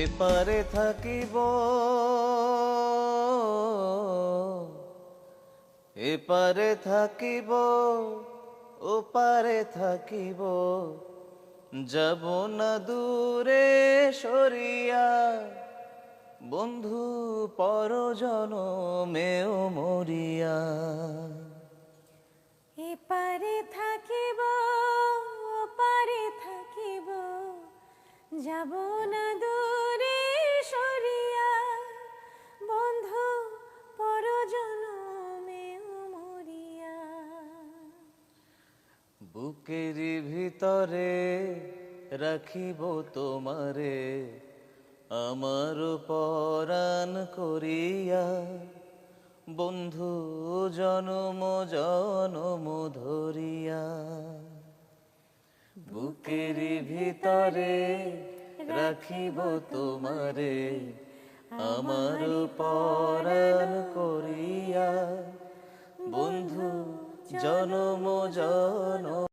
এপারে থাকিব এপারে থাকিব ওপারে থাকিব, যাব না দূরে সরিয়া, বন্ধু পরজনমেও মরিয়া। এপারে থাকিব ওপারে থাকিব, যাব না দূরে সরিয়া, বন্ধু পরজনমেও মরিয়া। বুকের ভিতরে রাখিব তোমারে, আমার পরাণ করিয়া, বন্ধু জনম জনম ধরিয়া। বুকের ভিতরে রাখিব তোমারে, আমার পরাণ করিয়া, বন্ধু জনম জনম